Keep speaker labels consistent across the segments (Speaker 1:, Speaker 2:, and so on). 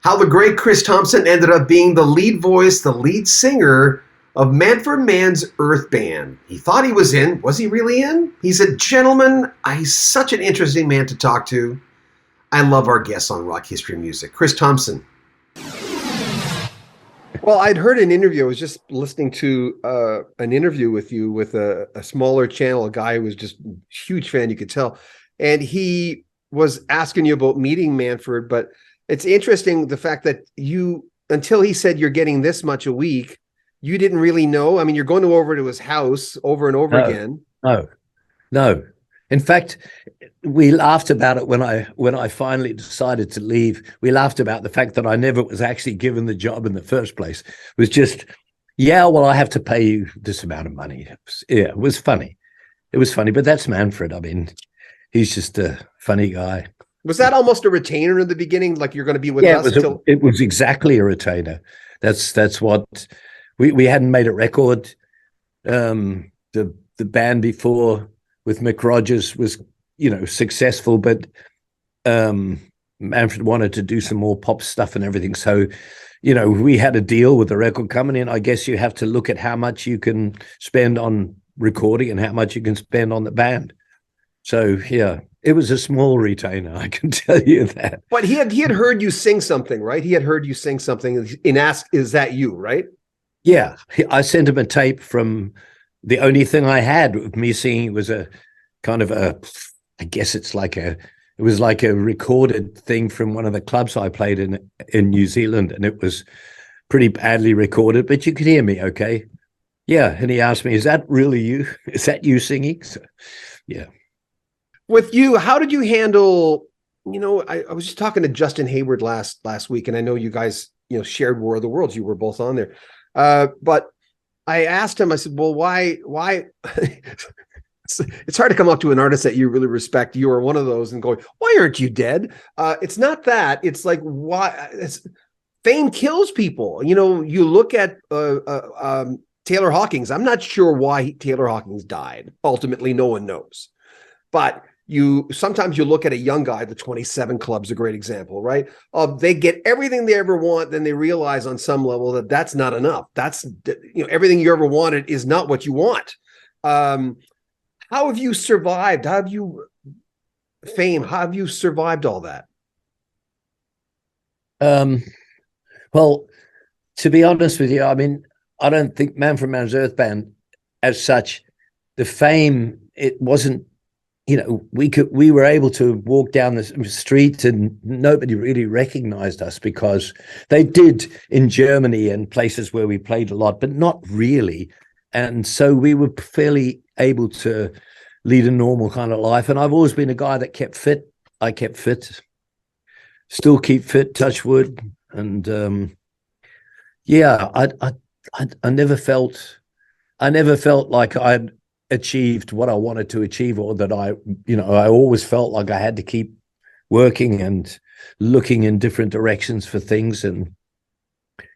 Speaker 1: How the great Chris Thompson ended up being the lead voice, the lead singer of Manfred Mann's Earth Band. He thought he was in. Was he really in? He's a gentleman. He's such an interesting man to talk to. I love our guests on Rock History Music. Chris Thompson. Well, I'd heard an interview. I was just listening to an interview with you with a smaller channel, a guy who was just a huge fan, you could tell. And he was asking you about meeting Manfred, but it's interesting the fact that you, until he said you're getting this much a week, you didn't really know. I mean, you're going over to his house over and over again.
Speaker 2: No. In fact, we laughed about it when I finally decided to leave. We laughed about the fact that I never was actually given the job in the first place. It was just, yeah, well, I have to pay you this amount of money. It was funny. It was funny, but that's Manfred. I mean, he's just a funny guy.
Speaker 1: Was that almost a retainer in the beginning? Like you're going to be with us?
Speaker 2: It was exactly a retainer. That's what we hadn't made a record. The band before with Mick Rogers was, successful, but Manfred wanted to do some more pop stuff and everything. So, we had a deal with the record company, and I guess you have to look at how much you can spend on recording and how much you can spend on the band. So, yeah, it was a small retainer, I can tell you that.
Speaker 1: But he had heard you sing something, right? He had heard you sing something and asked, is that you, right?
Speaker 2: Yeah, I sent him a tape from the only thing I had with me singing was a kind of I guess it was like a recorded thing from one of the clubs I played in New Zealand, and it was pretty badly recorded, but you could hear me okay. Yeah, and he asked me, is that really you? Is that you singing? So, yeah.
Speaker 1: With you, how did you handle, I was just talking to Justin Hayward last week, and I know you guys, shared War of the Worlds. You were both on there. But I asked him, I said, well, why? It's hard to come up to an artist that you really respect. You are one of those and going, why aren't you dead? It's not that. It's like, why? Fame kills people. You look at Taylor Hawkins. I'm not sure why Taylor Hawkins died. Ultimately, no one knows. But sometimes you look at a young guy, the 27 Club's a great example, right? They get everything they ever want, then they realize on some level that that's not enough. That's, everything you ever wanted is not what you want. How have you survived? How have you survived all that?
Speaker 2: Well, to be honest with you, I mean, I don't think Manfred Mann's Earth Band as such, the fame, it wasn't, we were able to walk down the street and nobody really recognized us, because they did in Germany and places where we played a lot, but not really. And so we were fairly able to lead a normal kind of life. And I've always been a guy that kept fit. I kept fit, still keep fit, touch wood. And yeah, I never felt like I'd achieved what I wanted to achieve, or that I always felt like I had to keep working and looking in different directions for things, and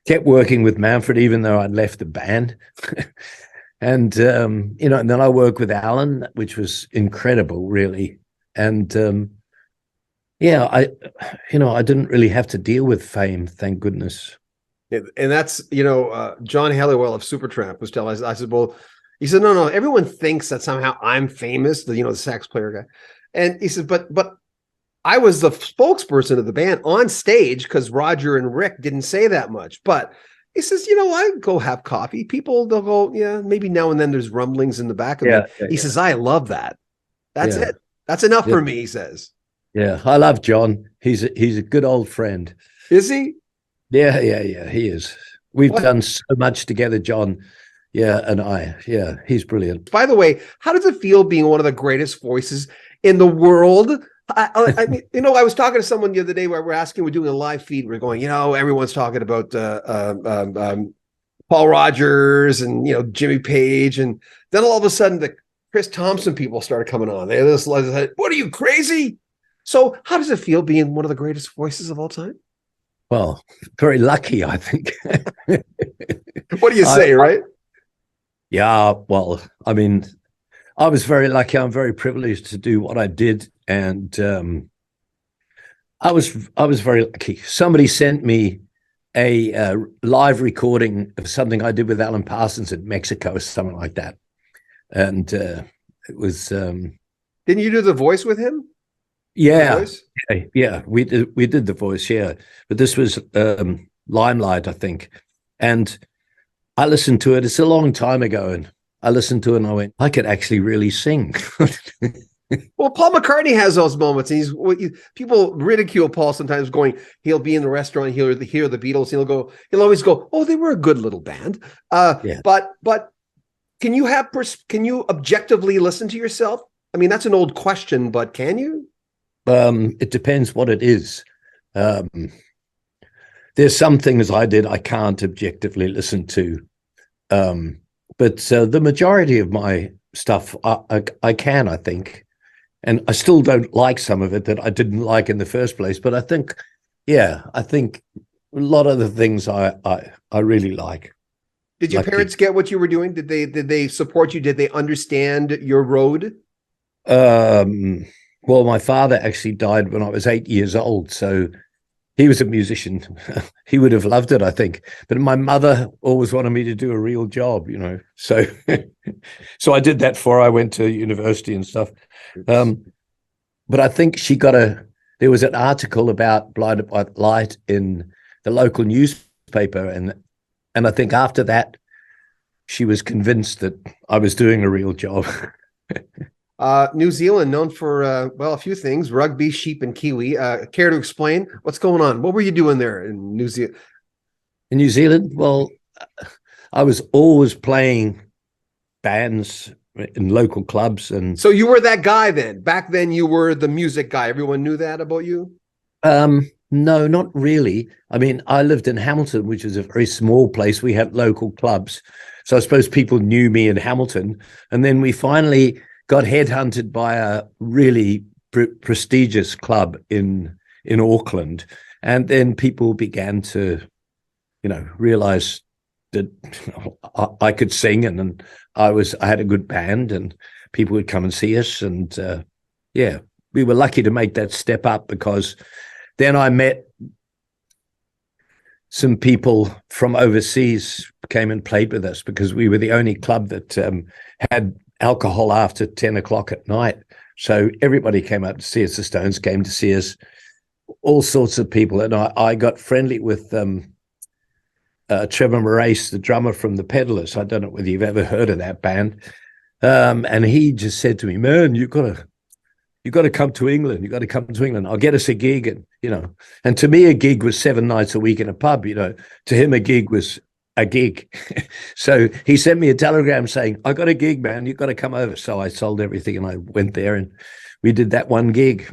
Speaker 2: kept working with Manfred even though I'd left the band. And and then I worked with Alan, which was incredible, really. And yeah, I didn't really have to deal with fame, thank goodness.
Speaker 1: And that's, John Helliwell of Supertramp was telling us, I said, well, he said, no, everyone thinks that somehow I'm famous, the sax player guy. And he said, but I was the spokesperson of the band on stage because Roger and Rick didn't say that much. But he says, I go have coffee. People, they'll go, yeah, maybe now and then there's rumblings in the back of me. He says, I love that. That's it. That's enough for me, he says.
Speaker 2: Yeah, I love John. He's a good old friend.
Speaker 1: Is he?
Speaker 2: Yeah, he is. We've done so much together, John. Yeah, and he's brilliant.
Speaker 1: By the way, how does it feel being one of the greatest voices in the world? I mean, I was talking to someone the other day where we're doing a live feed. We're going, everyone's talking about Paul Rogers and, Jimmy Page. And then all of a sudden the Chris Thompson people started coming on. They just like, what are you, crazy? So how does it feel being one of the greatest voices of all time?
Speaker 2: Well, very lucky, I think.
Speaker 1: What do you say, right?
Speaker 2: Yeah, well, I mean, I was very lucky. I'm very privileged to do what I did. And I was very lucky. Somebody sent me a live recording of something I did with Alan Parsons in Mexico or something like that, and it was
Speaker 1: Didn't you do the voice with him? The
Speaker 2: yeah,
Speaker 1: voice?
Speaker 2: yeah, we did the voice, yeah, but this was Limelight, I think, and I listened to it. It's a long time ago, and I listened to it and I went, I could actually really sing.
Speaker 1: Well, Paul McCartney has those moments. People ridicule Paul sometimes, going, he'll be in the restaurant, he'll hear the Beatles, he'll always go, oh, they were a good little band.
Speaker 2: Yeah.
Speaker 1: But can you objectively listen to yourself? I mean, that's an old question, but can you?
Speaker 2: It depends what it is. Um, there's some things I did I can't objectively listen to, but the majority of my stuff I can, I think. And I still don't like some of it that I didn't like in the first place. But I think a lot of the things I really like.
Speaker 1: Did your parents get what you were doing? Did they support you? Did they understand your road?
Speaker 2: Well, my father actually died when I was 8 years old, so he was a musician. He would have loved it, I think. But my mother always wanted me to do a real job, So, so I did that before I went to university and stuff. But I think there was an article about Blinded by the Light in the local newspaper, and I think after that, she was convinced that I was doing a real job.
Speaker 1: New Zealand, known for a few things: rugby, sheep, and kiwi. Care to explain what's going on? What were you doing there in New Zealand?
Speaker 2: In New Zealand, well, I was always playing bands in local clubs, and
Speaker 1: so you were that guy then. Back then, you were the music guy. Everyone knew that about you.
Speaker 2: No, not really. I mean, I lived in Hamilton, which is a very small place. We had local clubs, so I suppose people knew me in Hamilton, and then we finally got headhunted by a really prestigious club in Auckland, and then people began to, realize that I could sing, and I had a good band, and people would come and see us, and we were lucky to make that step up, because then I met some people from overseas came and played with us, because we were the only club that had alcohol after 10 o'clock at night. So everybody came up to see us. The Stones came to see us, all sorts of people. And I got friendly with Trevor Morace, the drummer from the Peddlers. I don't know whether you've ever heard of that band. And he just said to me, man, you got to come to England. You got to come to England. I'll get us a gig. And to me, a gig was 7 nights a week in a pub. To him, a gig was a gig. So he sent me a telegram saying, I got a gig, man, you've got to come over. So I sold everything and I went there, and we did that one gig.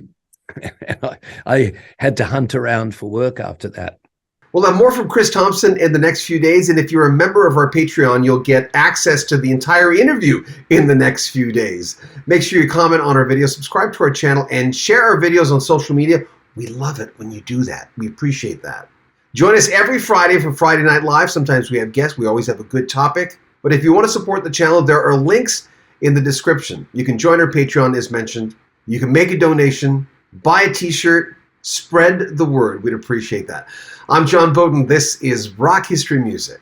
Speaker 2: I had to hunt around for work after that.
Speaker 1: We'll have more from Chris Thompson in the next few days. And if you're a member of our Patreon, you'll get access to the entire interview in the next few days. Make sure you comment on our video, subscribe to our channel, and share our videos on social media. We love it when you do that. We appreciate that. Join us every Friday for Friday Night Live. Sometimes we have guests. We always have a good topic. But if you want to support the channel, there are links in the description. You can join our Patreon, as mentioned. You can make a donation, buy a t-shirt, spread the word. We'd appreciate that. I'm John Beaudin. This is Rock History Music.